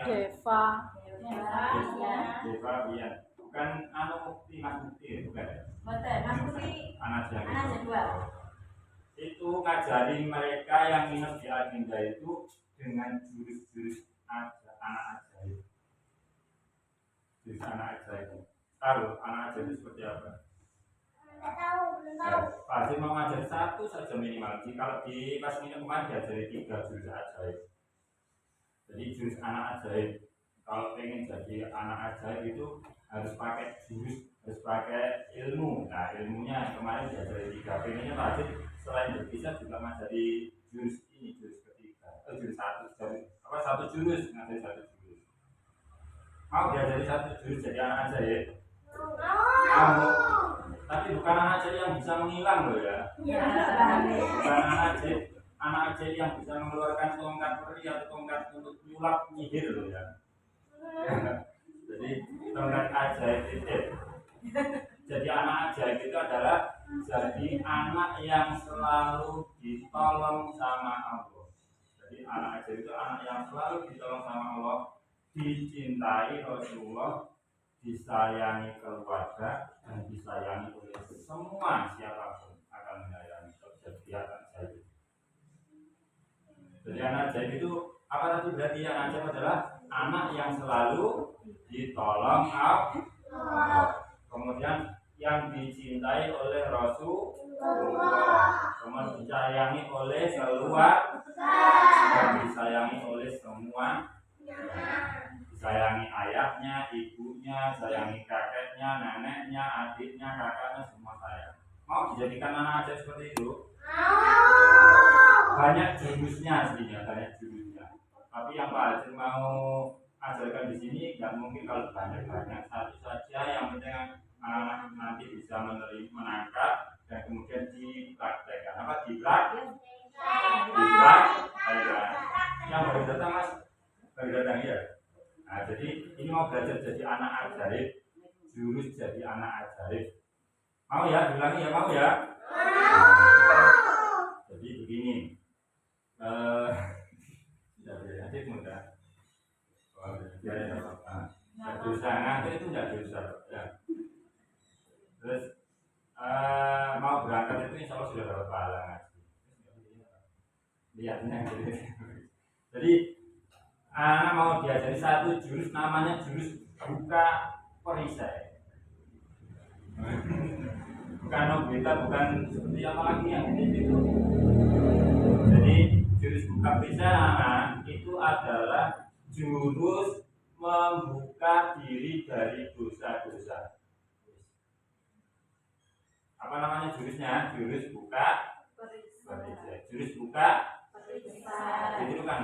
Deva. Deva Bian. Bukan anu Mukti Mas Mukti bukan. Betul, Mas Mukti. Anak Anak dua. Itu ngajari mereka yang minat di agenda itu dengan jurus-jurus anak ajaib. Jurus anak ajaib. Tahu anak ajaib itu seperti apa? Belum tahu. Pasti mau ngajar satu saja minimal. Kalau di pas minuman diajari 3 jurus ajaib. Jadi jurus anak ajaib. Kalau pengen jadi anak ajaib itu harus pakai jurus, harus pakai ilmu. Nah ilmunya kemarin diajari 3. Pengennya wajib selain berpisah juga ngajari jurus ini, jurus ketiga. Jurus satu jurus ngajari 1 jurus. Mau diajari 1 jurus jadi anak ajaib? Mau. Tapi bukan anak ajaib yang bisa menghilang loh ya. Bukan anak ajaib yang bisa mengeluarkan tongkat peri atau tongkat untuk nyulap nyihir loh ya. Jadi tongkat ajaib itu. Jadi anak ajaib itu adalah jadi anak yang selalu ditolong sama Allah. Jadi anak ajaib itu anak yang selalu ditolong sama Allah, dicintai Rasulullah, disayangi keluarga dan disayangi oleh semua siapapun akan menyayangi. Jadi anak ajaib. Jadi anak ajaib itu apa tadi berarti anak ajaib adalah anak yang selalu ditolong Allah. Kemudian yang dicintai oleh Rasulullah, kemudian disayangi oleh keluarga dan disayangi oleh semua. Sayangi ayahnya, ibunya, sayangi kakeknya, neneknya, adiknya, kakaknya, semua sayang. Mau dijadikan anak ajaib seperti itu? Banyak jurusnya aslinya, banyak jurusnya. Tapi yang Pak Haji mau ajarkan di sini nggak mungkin kalau banyak-banyak, satu saja yang penting anak nanti bisa menangkap dan kemudian dipraktekkan. Apa dipraktekkan? Yang baru datang Mas, baru datang ya. Nah, jadi ini mau belajar jadi anak ajaib, jurus jadi anak ajaib. Mau ya, diulangi ya, mau ya? Jadi begini, nanti mudah. Dosa nanti itu tidak dosa. Ya. Terus mau berangkat itu insya Allah sudah dapat pahala ngaji. Lihatnya gitu. Jadi anak mau diajari 1 jurus namanya jurus buka perisai. Bukan Nobita, bukan seperti apa lagi yang itu. Jadi jurus buka perisai anak itu adalah jurus membuka diri dari dosa-dosa. Apa namanya jurusnya? Jurus buka perisai. Jurus buka perisai. Itu kan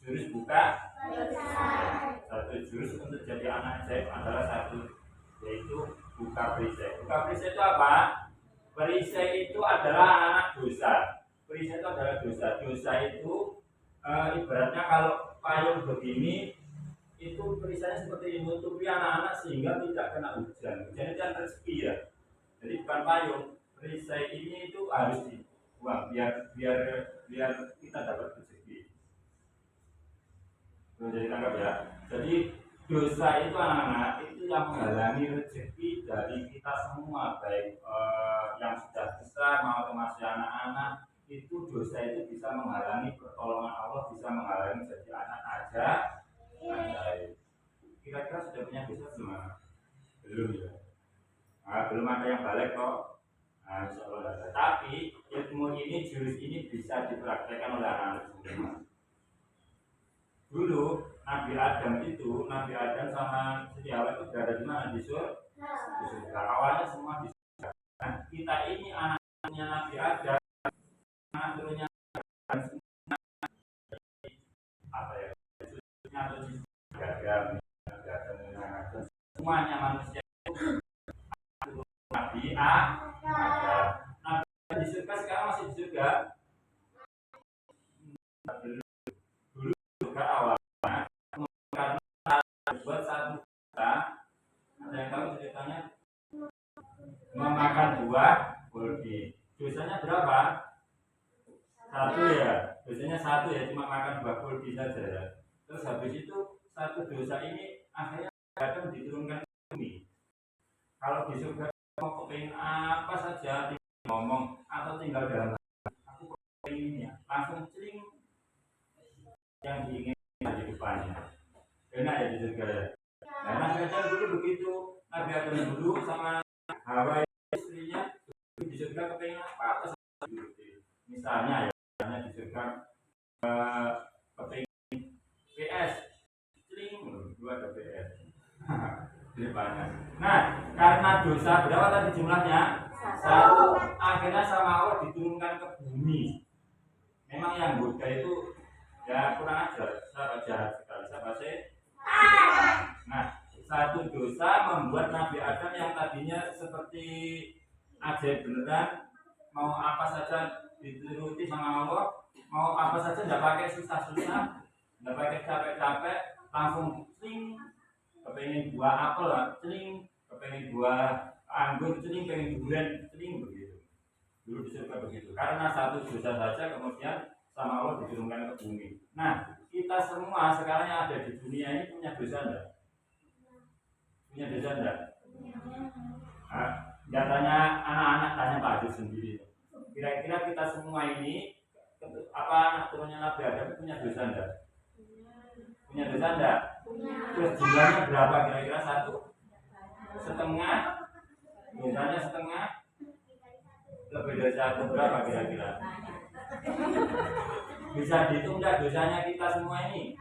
jurus buka perisai. 1 jurus untuk jadi anak ajaib adalah 1, yaitu buka perisai. Buka perisai itu apa? Perisai itu adalah anak dosa. Perisai itu adalah dosa. Dosa itu ibaratnya kalau payung begini, itu perisainya seperti menutupi anak-anak sehingga tidak kena hujan. Hujan itu kan rezeki ya. Jadi bukan payung. Perisai ini itu harus dibuang biar kita dapat rezeki. Jadi tangkap ya. Jadi dosa itu anak-anak itu yang menghalangi rezeki dari kita semua, baik yang sudah besar maupun masih anak-anak. Itu dosa itu bisa menghalangi pertolongan Allah, bisa menghalangi jadi anak ajaib. Kira-kira sudah punya dosa belum? Belum ya. Belum ada yang balik kok. Insya Allah ada. Tapi ilmu ini, jurus ini bisa dipraktekkan oleh anak-anak semua. Dulu Nabi Adam sama Siti Hawa itu berada di mana? Di surga. Awalnya semua di surga. Nah, kita ini anak-anaknya Nabi Adam, anak turunnya apa ya? Surga atau di gagal, semuanya manusia itu Nabi Adam. Nabi di surga, sekarang masih di surga. Dulu surga awalnya karena buat 1 juta, ada yang tahu ceritanya? Memakan buah kuldi. Dosanya berapa? 1 ya. Dosanya 1 ya, cuma makan buah kuldi saja ya. Terus habis itu 1 satu dosa ini akhirnya akan diturunkan ke bumi. Kalau di surga mau pengen apa saja tinggal ngomong atau tinggal dalam aku pengennya langsung celing yang diinginkan di depannya. Enak ya di surga ya. Nah, Nabi Adam dulu begitu. Nabi Adam dulu sama Hawa istrinya di surga kepengen apa saja. Misalnya di surga kepengen PS celing dua ada PS di depannya. Nah, karena dosa berapa tadi jumlahnya? Satu. Akhirnya sama Allah diturunkan ke bumi. Memang yang goda itu ya kurang ajar, sahabat jahat sekali, sahabat saya. Nah, satu dosa membuat Nabi Adam yang tadinya seperti ajaib beneran, mau apa saja dituruti sama Allah, mau apa saja tidak pakai susah-susah, tidak pakai capek-capek, langsung celing, kepengen buah apel lah, celing, kepengen buah anggur, celing, kepengen durian, celing begitu. Dulu di surga begitu. Karena satu dosa saja kemudian sama Allah diturunkan ke bumi. Nah, kita semua sekarang yang ada di dunia ini punya dosa enggak? Punya dosa enggak? Nah, tanya anak-anak, tanya Pak Adi sendiri. Kira-kira kita semua ini apa anak turunnya Nabi Adam punya dosa enggak? Punya dosa enggak? Terus jumlahnya berapa kira-kira? Satu? Setengah? Dosanya setengah? Lebih dari satu berapa kira-kira? Bisa dihitung enggak dosanya kita semua ini?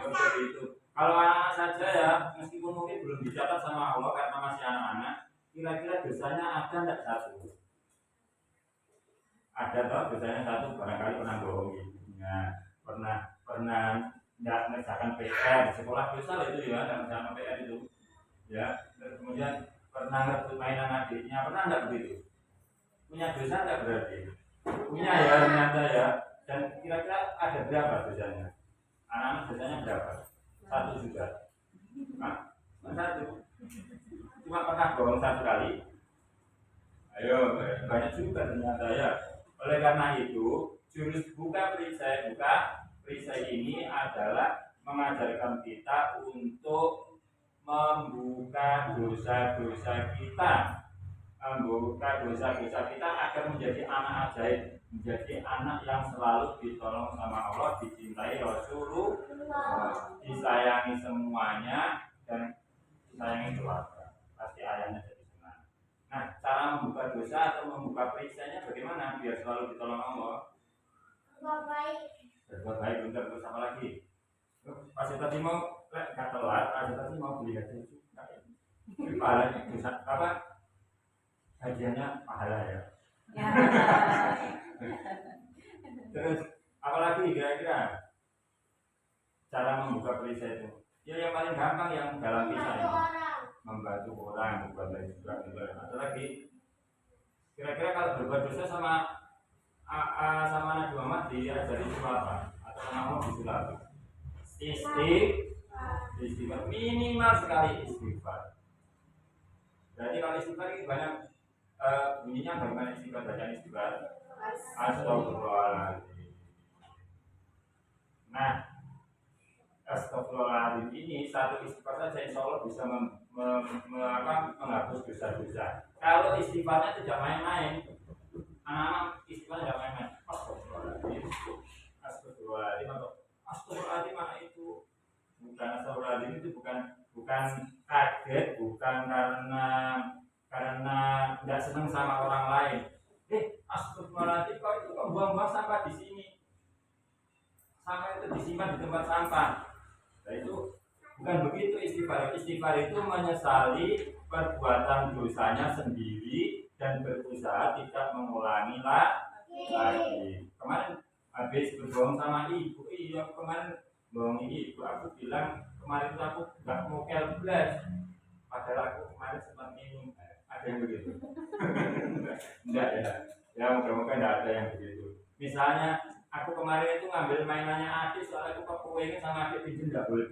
Seperti itu. Kalau anak-anak saja ya, meskipun mungkin belum dicatat sama Allah karena masih anak-anak, kira-kira dosanya ada enggak satu? Ada toh dosanya satu, barangkali pernah bohong ibunya, pernah enggak mengerjakan PR di sekolah, dosa itu ya, enggak mengerjakan PR itu. Ya, kemudian pernah ngerebut mainan adiknya, pernah enggak begitu? Punya dosa enggak berarti? Punya ya, ternyata ya. Dan kira-kira ada berapa dosanya? Anak-anak dosanya berapa? Satu juga. Nah, satu. Cuma pernah bohong satu kali. Ayo, banyak juga ternyata ya. Oleh karena itu, jurus buka perisai ini adalah mengajarkan kita untuk membuka dosa-dosa kita, membuka dosa-dosa kita agar menjadi anak ajaib, menjadi anak yang selalu ditolong sama Allah, dicintai Rasulullah, disayangi semuanya dan disayangi keluarga. Pasti ayahnya jadi senang. Nah, cara membuka dosa atau membuka perisainya bagaimana biar selalu ditolong Allah? Berbuat baik, bentar, terus apa lagi? Pas tadi mau kata telat, tadi mau beli hadiah juga. Pahala dosa apa? Hadiahnya pahala ya. Terus apalagi kira-kira cara membuka perisai itu? Ya yang paling gampang yang dalam kisah ini, membantu orang, membuat baik juga. Ada lagi kira-kira kalau berbuat dosa sama Nabi Muhammad diajari itu apa? Atau sama Allah disuruh apa? Istighfar minimal sekali istighfar. Jadi kalau istighfar itu banyak bunyinya bagaimana istighfar, bacaan istighfar. Astagfirullahaladzim. Nah, astagfirullahaladzim ini satu istighfar saja insya Allah bisa menghapus dosa-dosa. Kalau istighfarnya tidak main-main, anak-anak istighfarnya tidak main-main. Astagfirullahaladzim, astagfirullahaladzim atau astagfirullahaladzim mana itu? Bukan astagfirullahaladzim itu bukan kaget, bukan karena tidak senang sama orang lain. Astagfirullahaladzim, kok itu kok buang-buang sampah di sini? Sampah itu disimpan di tempat sampah. Nah itu bukan begitu istighfar. Istighfar itu menyesali perbuatan dosanya sendiri dan berusaha tidak mengulangi lagi. Kemarin habis berbohong sama ibu, iya kemarin bohong ibu, aku bilang kemarin itu aku nggak mau kelblas, padahal aku kemarin sempat minum. Ada yang begitu? Enggak ya. Ya moga-moga enggak ada yang begitu. Misalnya aku kemarin itu ngambil mainannya Adit, soalnya aku kepengen sama Adit pinjam enggak boleh.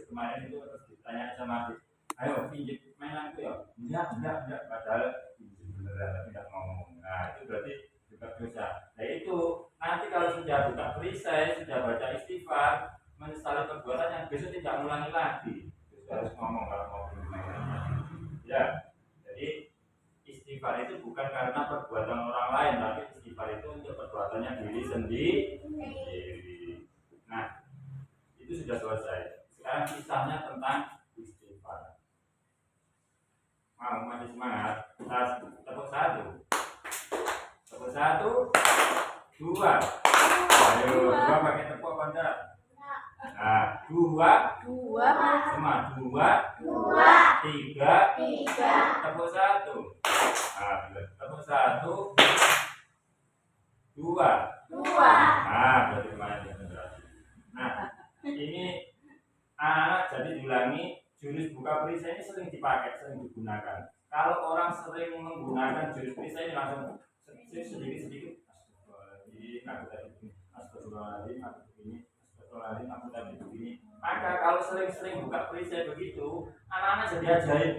Kemarin itu terus ditanya sama Adit, ayo pinjam mainanku ya. Enggak. Padahal pinjam beneran tapi enggak ngomong. Nah itu berarti juga dosa. Nah itu nanti kalau sudah buka perisai, sudah baca istighfar, menyesali perbuatan yang besok tidak mengulangi lagi. Terus harus ngomong kalau mau ya. Jadi istighfar itu bukan karena perbuatan orang lain, tapi istighfar itu untuk perbuatannya diri sendiri. Nah, itu sudah selesai. Sekarang kisahnya tentang istighfar. Mau masih semangat? Tepuk satu. Tepuk satu. Dua. Ayo, dua pakai tepuk apa enggak? Nah, dua. Sama dua. Tiga. Tepuk satu. Nah, tepuk satu. Dua. Nah, berarti kemarin berarti. Nah, ini anak jadi diulangi. Jurus buka perisai ini sering dipakai, sering digunakan. Kalau orang sering menggunakan jurus perisai ini langsung sedikit-sedikit. Astagfirullahaladzim, aku begini. Astagfirullahaladzim, aku tadi begini. Maka kalau sering-sering buka perisai begitu, anak-anak jadi ajaib.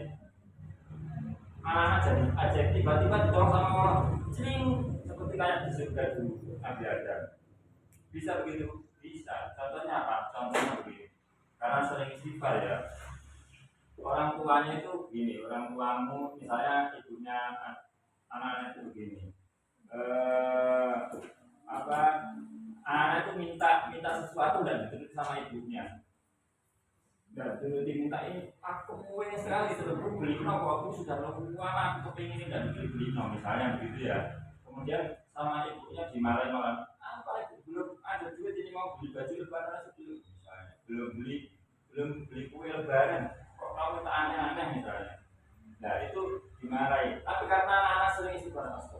Anak-anak jadi ajaib. Tiba-tiba ditolong sama Allah, cling, seperti kayak di surga dulu Nabi Adam. Bisa begitu? Bisa. Contohnya apa? Contohnya begini. Karena sering istighfar ya. Orang tuanya itu begini, orang tuamu misalnya ibunya anak-anak itu begini. Anak itu minta sesuatu dan dituntut sama ibunya. Dan dulu diminta ini, aku pengen sekali sebelum beli aku sudah lakukan aku pengen ini dan beli misalnya begitu ya. Kemudian sama ibunya dimarahin malah, apa ibu belum ada duit ini mau beli baju lebaran sebelum misalnya, belum beli kue lebaran, kok kamu tak aneh-aneh misalnya. Nah itu dimarahin. Tapi karena anak-anak sering isi barang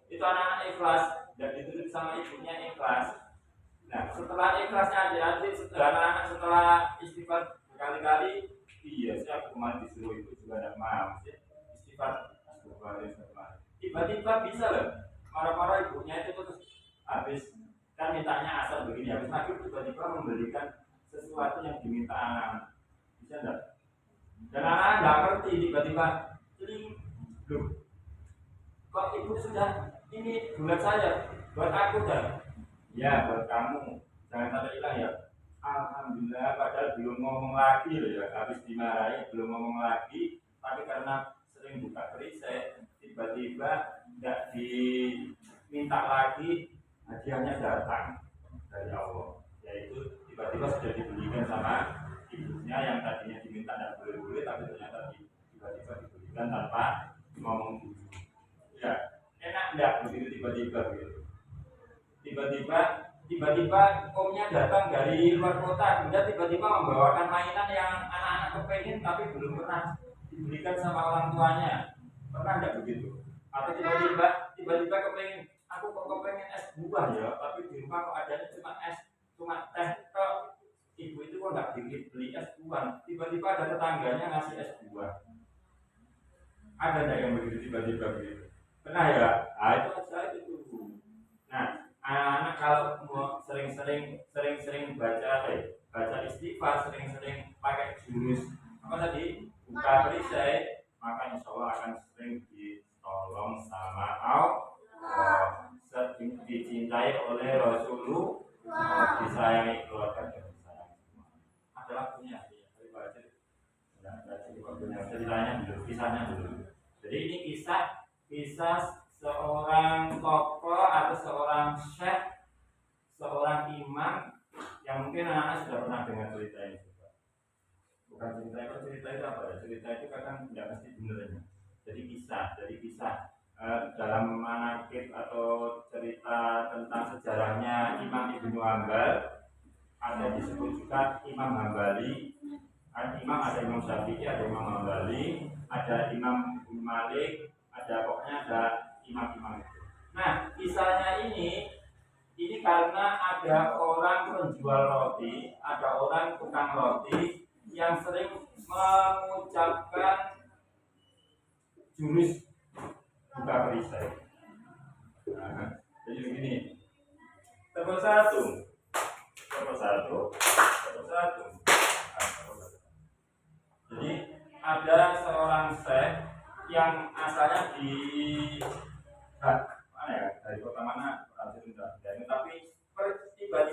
itu anak-anak ikhlas dan dituntut sama ibunya ikhlas. Nah setelah ikhlasnya adik-adik anak-anak setelah istighfar berkali-kali, iya saya kemarin disuruh itu juga tidak mau istighfar tiba-tiba bisa loh marah-marah ibunya itu terus habis kan mintanya asal begini habis maghrib tiba-tiba memberikan sesuatu yang diminta anak bisa enggak? Dan anak nggak ngerti tiba-tiba celing loh kok ibu sudah ini buat saya, buat aku dan ya buat kamu, jangan sampai hilang ya. Alhamdulillah padahal belum ngomong lagi loh ya, habis dimarahi belum ngomong lagi, tapi karena sering buka perisai tiba-tiba tidak diminta lagi hadiahnya datang dari Allah, yaitu tiba-tiba sudah dibelikan sama ibunya yang tadinya diminta tidak boleh-boleh tapi ternyata tiba-tiba dibelikan tanpa ngomong dulu. Ya, enak enggak begitu tiba-tiba gitu. Tiba-tiba omnya datang dari luar kota, kemudian tiba-tiba membawakan mainan yang anak-anak kepengen tapi belum pernah diberikan sama orang tuanya. Pernah enggak begitu? Atau tiba-tiba kepengen, aku kok kepengen es buah ya, tapi di rumah kok adanya cuma teh kok. Ibu itu kok enggak beli es buah. Tiba-tiba ada tetangganya ngasih es buah. Ada enggak yang begitu tiba-tiba begitu? Pernah ya? Nah itu aja itu. Nah, anak kalau mau sering baca istighfar, sering pakai jurus apa tadi? Buka perisai, maka insya Allah akan sering ditolong sama Allah, dicintai oleh Rasulullah, disayangi keluarga dan disayangi semua. Ada waktunya, ceritanya dulu, kisahnya dulu. Jadi ini kisah seorang tokoh atau seorang syekh, seorang imam yang mungkin anak-anak sudah pernah dengar cerita ini juga. Bukan cerita itu apa ya? Cerita itu kadang tidak mesti benernya. Jadi kisah dalam manaqib atau cerita tentang sejarahnya Imam Ibnu Hanbal ada disebut juga Imam Hambali. Imam ada Imam Syafi'i, ada Imam Hambali, ada Imam Malik, pokoknya ada imam-imam itu. Nah, kisahnya ini karena ada orang penjual roti, ada orang tukang roti yang sering mengucapkan jurus buka perisai. Nah, jadi begini. Tepuk satu. Jadi ada seorang syekh yang asalnya dari kota mana?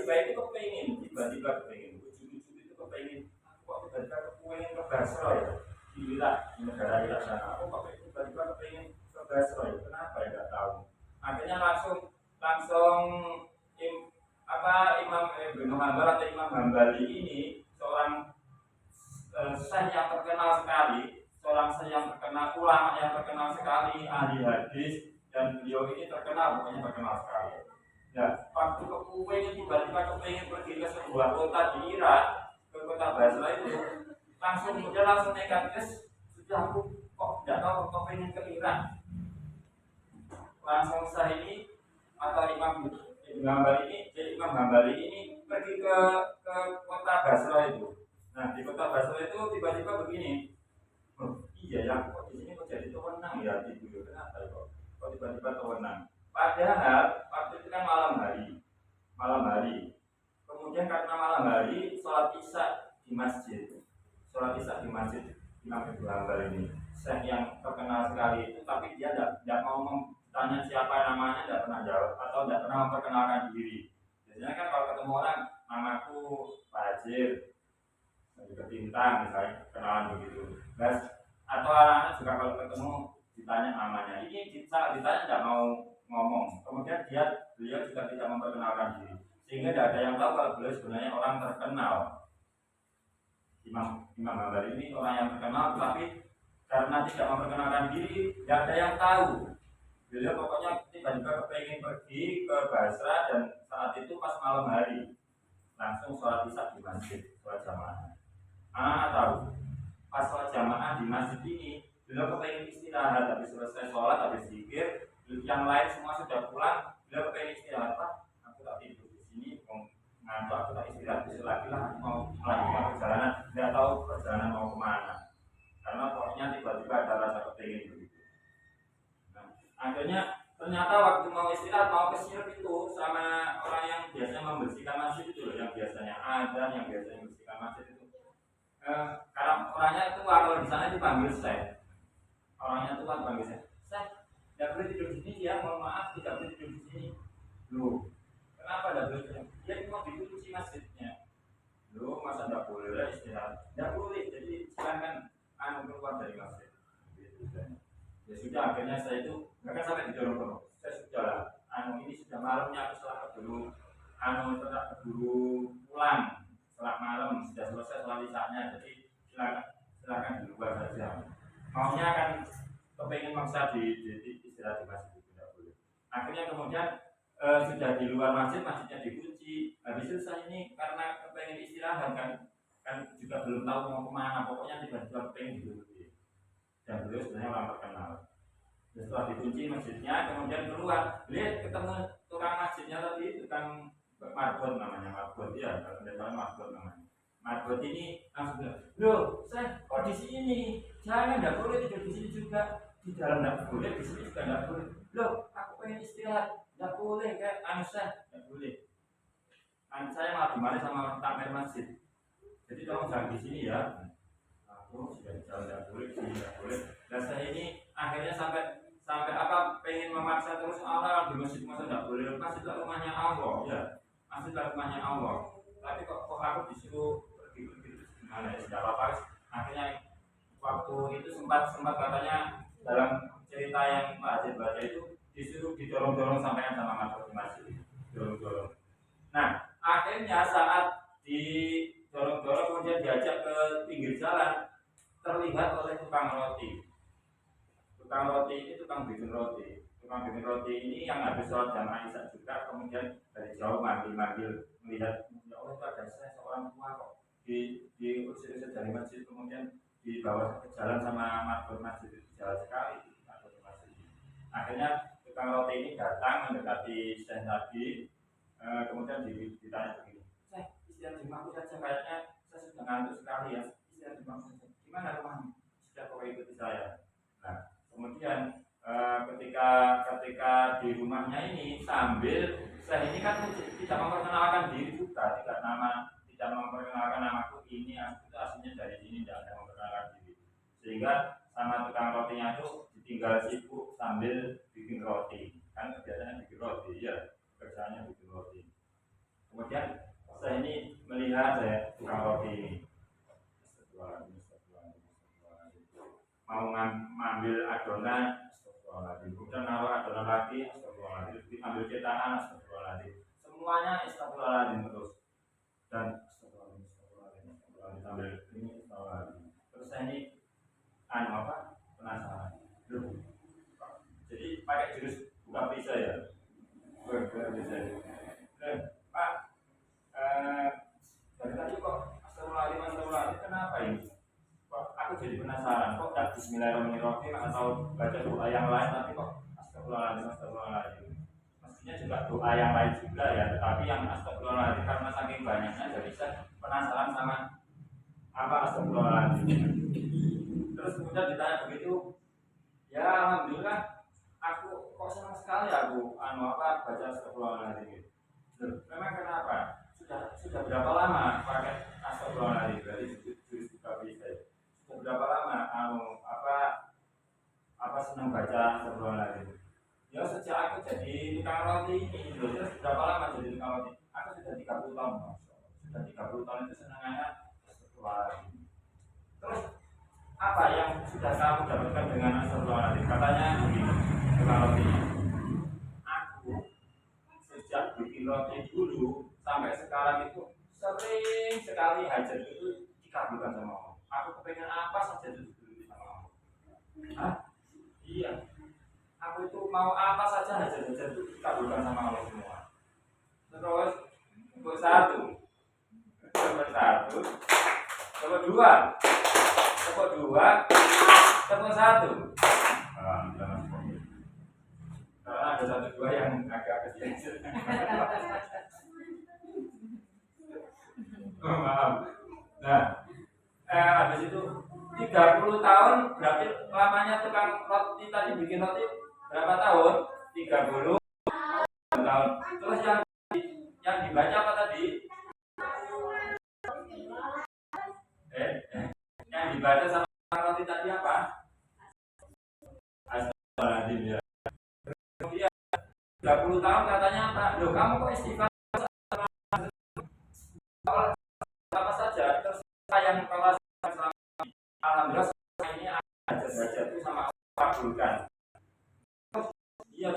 tiba-tiba itu kepingin ujung-ujung itu kepingin aku kok tiba-tiba kepingin ke Basra ya di Irak, di negara Irak sana aku kok tiba-tiba kepingin ke Basra ya kenapa ya nggak tahu. Akhirnya langsung Imam Ibnu Hanbal atau Imam Hambali ini seorang syekh yang terkenal sekali, seorang syekh yang terkenal, ulama yang terkenal sekali, ahli hadis, dan beliau ini terkenal, pokoknya terkenal sekali. Ya, waktu kepingin tiba-tiba kepingin pergi ke sebuah kota di Irak, ke kota Basra itu, dia langsung nekat, sudah aku kok tidak tahu kepingin ke Irak. Langsung saya ini atau Imam Hambali ini pergi ke kota Basra itu. Nah di kota Basra itu tiba-tiba begini, iya ya kok di sini kok jadi wewenang ya gitu, kenapa kok tiba-tiba wewenang? Padahal waktu itu kan malam hari. Kemudian karena malam hari sholat isya di masjid Imam Ibnu Hanbal ini, syekh yang terkenal sekali itu, tapi dia tidak mau tanya siapa namanya, tidak pernah jawab atau tidak pernah memperkenalkan diri. Biasanya kan kalau ketemu orang, namaku Pak Hajir, Ketintang misalnya, kenalan begitu. Atau anak-anak juga kalau ketemu ditanya namanya, ini ditanya tidak mau ngomong. Kemudian beliau juga tidak memperkenalkan diri, sehingga tidak ada yang tahu kalau beliau sebenarnya orang terkenal. Imam Hambali ini orang yang terkenal, tapi karena tidak memperkenalkan diri, tidak ada yang tahu. Beliau pokoknya tiba-tiba kepingin pergi ke Basra dan saat itu pas malam hari langsung sholat isya di masjid, sholat jamaah. Anak tahu pas sholat jamaah di masjid ini beliau kepingin istirahat, habis selesai sholat, habis zikir, yang lain semua sudah pulang, beliau kepingin istirahat. Pak, aku tak tidur di sini, ngantuk, aku tak istirahat besok lagi lah, aku mau melanjutkan perjalanan, tidak tahu perjalanan mau kemana, karena pokoknya tiba-tiba ada rasa kepingin begitu. Akhirnya ternyata waktu mau istirahat, mau kesirup itu sama orang yang biasanya membersihkan masjid itu loh, yang biasanya ada, yang biasanya membersihkan masjid itu. Karena orangnya tua, kalau di sana dipanggil Syekh. Orangnya tua dipanggil Syekh. Syekh, tidak boleh tidur di sini ya, mohon maaf tidak boleh tidur di sini. Loh, kenapa tidak boleh? Dia cuma dikunci masjidnya. Loh, masa tidak boleh istirahat? Tidak boleh, jadi silakan keluar dari masjid. Ya sudah, akhirnya saya itu mereka sampai didorong-dorong. Saya sudah ini sudah malamnya, aku setelah keburu pulang setelah malam sudah selesai sholat isyanya, jadi silakan di luar saja. Maunya kan kepengen maksa di istirahat di masjid, tidak boleh. Akhirnya kemudian sudah di luar masjidnya dikunci. Habis itu saya ini karena kepengen istirahat kan juga belum tahu mau kemana, pokoknya tiba-tiba kepengen gitu. Dan beliau sebenarnya orang terkenal. Setelah dikunci masjidnya, kemudian keluar, lihat ketemu tukang masjidnya tadi, tukang marbot namanya, marbot ya, kalau tidak salah marbot namanya. Marbot ini langsung bilang, loh, saya kok di sini? Jangan, tidak boleh tidur di sini juga. Di dalam tidak boleh, di sini juga tidak boleh. Loh, aku pengen istirahat, tidak boleh, kayak saya tidak boleh. Saya malah dimarahi sama takmir masjid. Jadi tolong jangan di sini ya. Sudah jalan tidak boleh, sini tidak boleh. Dan saya ini akhirnya sampai pengen memaksa terus Allah di masjid masa tidak boleh. Masjid rumahnya Allah ya, masjid rumahnya Allah. Tapi kok aku disuruh pergi gimana ya, tidak apa-apa. Akhirnya waktu itu sempat katanya dalam cerita yang Pak Haji baca itu disuruh didorong-dorong sampaikan sama masuk di masjid, dorong-dorong. Nah akhirnya saat didorong-dorong kemudian diajak ke pinggir jalan, terlihat oleh tukang roti. Tukang roti ini tukang bikin roti ini yang habis sholat jamaah isya juga, kemudian dari jauh manggil melihat, ya Allah itu ada seorang tua kok diusir dari masjid, kemudian dibawa ke jalan sama marbot masjid itu, jalan sekali marbot masjid. Akhirnya tukang roti ini datang mendekati Syekh tadi, kemudian ditanya begini, Syekh istirahat di rumahku saja, kayaknya saya sudah ngantuk sekali ya, istirahat di rumahku saja. Gimana rumahmu? Sudah kau ikuti saya. Nah, kemudian ketika di rumahnya ini sambil saya ini kan tidak memperkenalkan diri juga, tidak memperkenalkan namaku ini itu aslinya dari sini, tidak ada memperkenalkan diri, sehingga sama tukang rotinya itu ditinggal sibuk sambil bikin roti, kan biasanya bikin roti ya, kerjanya bikin roti. Kemudian saya ini melihat tukang roti ini mau ngambil adonan, kemudian naruh adonan lagi, ambil cetakan, semuanya astagfirullahaladzim terus dan sambil ini terus saya ini penasaran. Jadi pakai jurus buka pisau ya, Pak, dari tadi kok astagfirullahaladzim kenapa ini? Kok aku jadi penasaran, kok tak bismillahirrahmanirrahim atau baca doa yang lain tapi kok astagfirullahaladzim. Mestinya juga doa yang lain juga ya, tetapi yang astagfirullahaladzim karena saking banyaknya jadi saya penasaran sama apa astagfirullahaladzim. Terus kemudian ditanya begitu, ya alhamdulillah aku kok senang sekali aku baca astagfirullahaladzim. Memang kenapa? Sudah berapa lama pakai astagfirullahaladzim dari jurus buka pisau? Sudah berapa lama senang baca astagfirullahaladzim? Ya sejak aku jadi tukang roti ini, sudah berapa lama jadi tukang roti? Aku sudah 30 tahun, sudah 30 tahun itu senangannya astagfirullahaladzim. Terus apa yang sudah kamu dapatkan dengan astagfirullahaladzim? Katanya begini, tukang roti. Aku sejak bikin roti dulu sampai sekarang itu sering sekali hajat itu dikabulkan sama Allah. Aku kepengen apa saja itu diberi sama Allah. Hah? Iya. Aku itu mau apa saja hajat-hajat itu dikabulkan sama Allah semua. Terus untuk satu, nomor dua, satu. Karena ada satu dua yang agak kecil. Oh, maaf. Nah, habis itu 30 tahun berarti lamanya tukang roti tadi bikin roti berapa tahun? 30 tahun. Terus yang dibaca apa tadi? Yang dibaca sama roti tadi apa? Astagfirullahaladzim ya. Kemudian 30 tahun katanya apa? Loh kamu kok istighfar apa saja? Terus yang kalau alhamdulillah ini ada saja itu sama Allah kabulkan. Iya,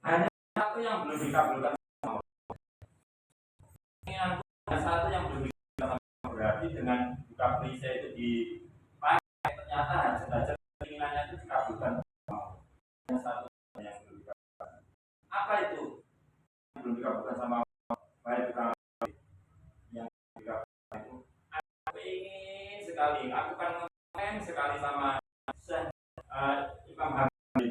hanya satu yang belum dikabulkan sama Allah. Hanya satu yang belum dikabulkan sama Allah. Berarti dengan buka perisai itu dipakai ternyata hajat-hajat keinginannya itu dikabulkan sama Allah. Hanya satu yang belum dikabulkan. Apa itu? Yang belum dikabulkan sama Allah. Baik tukang yang dikabulkan itu. Aku ingin sekali, aku kan sekali sama Imam Hamdi.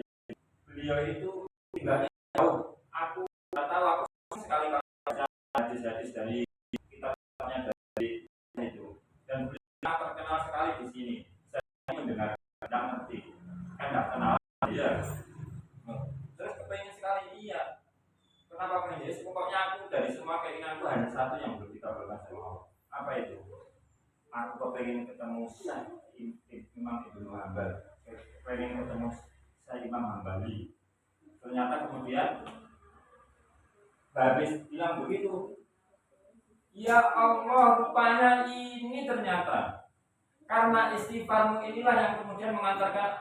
Beliau itu tinggalnya jauh. Aku nggak tahu, aku sekali baca hadis-hadis dari kitabnya dari itu. Dan beliau terkenal sekali di sini. Saya mendengar, tidak ngerti, kan nggak kenal dia. Terus kepengen sekali iya. Kenapa pengen? Pokoknya aku dari semua keinginanku hanya satu yang belum dikabulkan sama Allah. Apa itu? Aku kepengen ketemu Imam Ibnu Hanbal, pengen ketemu saya Imam Hambali. Ternyata kemudian habis bilang begitu, ya Allah, rupanya ini ternyata karena istighfarmu inilah yang kemudian mengantarkan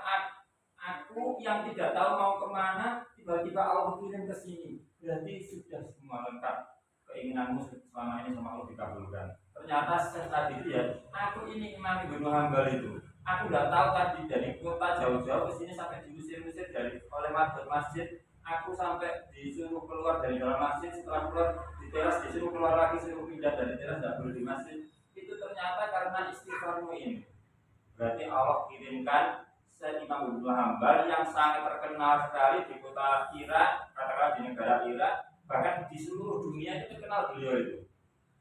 aku yang tidak tahu mau kemana, tiba-tiba Allah kirim ke sini. Berarti sudah semua lengkap, keinginanmu selama ini sama Allah dikabulkan. Ternyata tadi itu ya, aku ini Imam Ibnu Hanbal itu. Aku nggak tahu tadi dari kota jauh-jauh ke sini sampai diusir-usir oleh masjid. Aku sampai disuruh keluar dari dalam masjid, setelah keluar di teras disuruh keluar lagi, suruh pindah dari teras, nggak boleh di masjid. Itu ternyata karena istighfarmu ini. Berarti Allah kirimkan Sayyid Imam Ibnu Hanbal yang sangat terkenal sekali di kota Irak, katakanlah di negara Irak, bahkan di seluruh dunia itu terkenal beliau itu.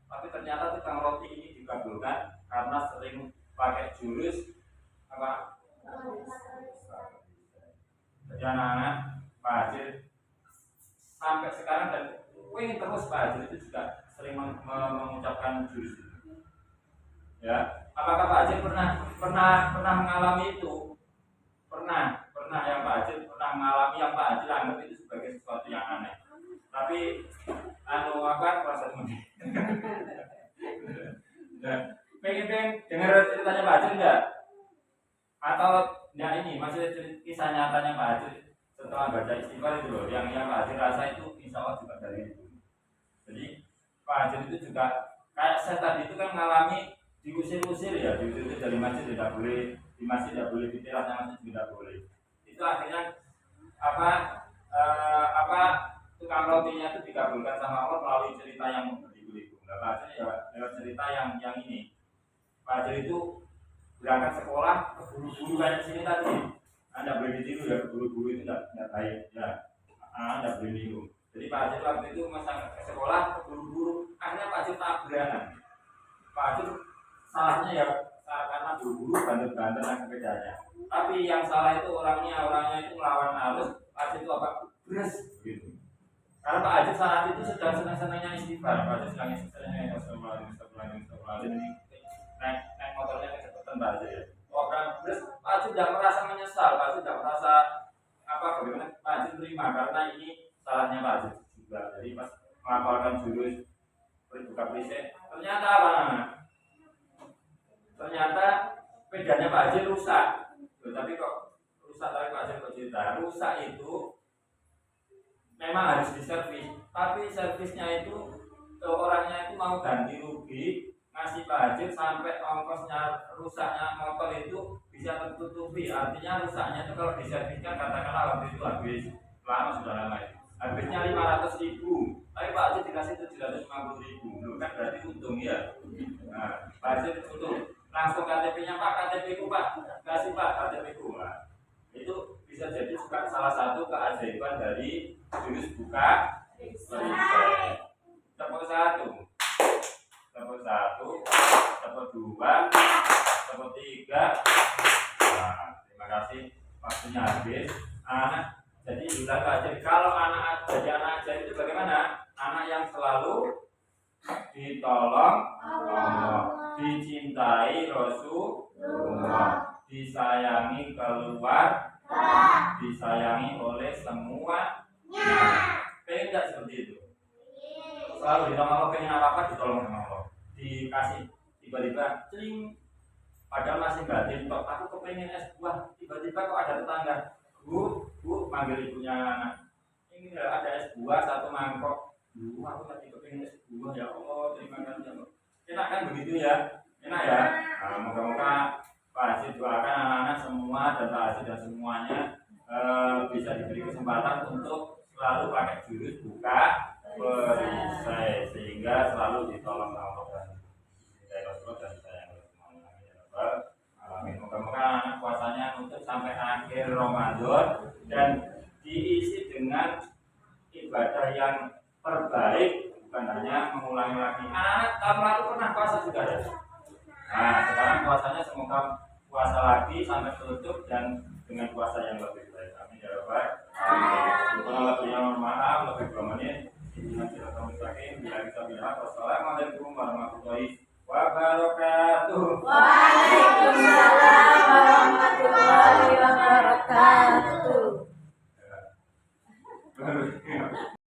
Tapi ternyata tukang roti ini dikabulkan karena sering pakai jurus apa? Jadi anak-anak Pak Hajir sampai sekarang dan ingin terus Pak Hajir itu juga sering mengucapkan jurus itu. Ya, apakah Pak Hajir pernah mengalami itu? Pernah yang Pak Hajir pernah mengalami yang Pak Hajir anggap itu sebagai sesuatu yang aneh. Tapi proses Nah, pengen dengar ceritanya Pak Ajun enggak? Atau ya ini masih kisah nyatanya Pak Ajun setelah baca istighfar itu loh, yang Pak Ajun rasa itu insya Allah juga dari itu. Jadi Pak Ajun itu juga kayak saya tadi itu kan mengalami diusir-usir ya, diusir dari masjid tidak boleh, di masjid tidak boleh, di teras masjid tidak boleh. Itu akhirnya apa apa tukang rotinya itu dikabulkan sama Allah melalui cerita yang berliku-liku. Nah, Pak Ajun ya lewat cerita yang ini. Pak Ajun itu berangkat sekolah keburu-buru kayak sini tadi. Anda boleh ditiru ya, keburu-buru itu tidak baik ya. Anda boleh niru. Jadi Pak Ajun waktu itu masa ke sekolah keburu-buru, akhirnya Pak Ajun tabrakan. Pak Ajun salahnya ya karena buru-buru banter-banteran sepedanya. Tapi yang salah itu orangnya itu melawan arus. Pak Ajun itu apa? Beres gitu. Karena Pak Ajun saat itu sedang senang-senangnya istighfar. Pak Ajun sedang senang-senangnya astagfirullah ini naik motornya kecepatan Pak Ajun ya. Orang beres, Pak Ajun tidak merasa menyesal. Pak Ajun tidak merasa bagaimana Pak Ajun terima karena ini salahnya Pak Ajun juga. Jadi pas menghafalkan jurus berbuka perisai, ternyata apa namanya? Ternyata pedanya Pak Ajun rusak. Tapi kok rusak? Tapi Pak Ajun kok cerita rusak itu memang harus diservis, tapi servisnya itu orangnya itu mau ganti rugi ngasih Pak Ajun sampai ongkosnya rusaknya motor itu bisa tertutupi. Artinya rusaknya itu kalau diserviskan katakanlah waktu itu habis lama sudah lama itu habisnya 500.000, tapi Pak Ajun dikasih 750.000. Loh, kan berarti untung ya. Nah, Pak Ajun untung langsung KTP-nya Pak, KTP ku Pak, kasih Pak KTP ku. Nah, itu bisa jadi juga salah satu keajaiban dari jurus buka perisai. Tepuk satu, tepuk satu, tepuk dua, tepuk tiga. Nah, terima kasih waktunya habis. Anak jadi bilang aja kalau anak jadi anak aja itu bagaimana? Anak yang selalu ditolong Allah, dicintai Rasulullah, disayangi keluar, disayangi oleh semuanya. Pengen tidak seperti itu? Selalu ditolong Allah, pengen apa-apa ditolong sama Allah. Dikasih tiba-tiba celing, padahal masih batin kok aku kepengen es buah, tiba-tiba kok ada tetangga, bu manggil ibunya anak, ini ada es buah satu mangkok. Aku tadi kepengen es buah, ya Allah terima kasih ya Allah. Enak kan begitu ya? Enak ya? Nah, moga-moga Pak Haji doakan anak-anak semua dan Pak Haji dan semuanya bisa diberi kesempatan untuk selalu pakai jurus buka perisai sehingga selalu ditolong Allah dan saya Rasul dan saya semuanya. Amin. Moga-moga anak puasanya untuk sampai akhir Ramadan dan diisi dengan ibadah yang terbaik, bukan hanya mengulangi lagi. Anak-anak tahun lalu pernah puasa juga ya. Nah, sekarang puasanya semoga puasa lagi sampai tutup dan dengan puasa yang lebih baik. Amin ya Rabbal alamin. Kalau lebih yang maaf, lebih bermenit. Ini nanti akan mustaqim. Bila kita bilang wassalamualaikum warahmatullahi wabarakatuh.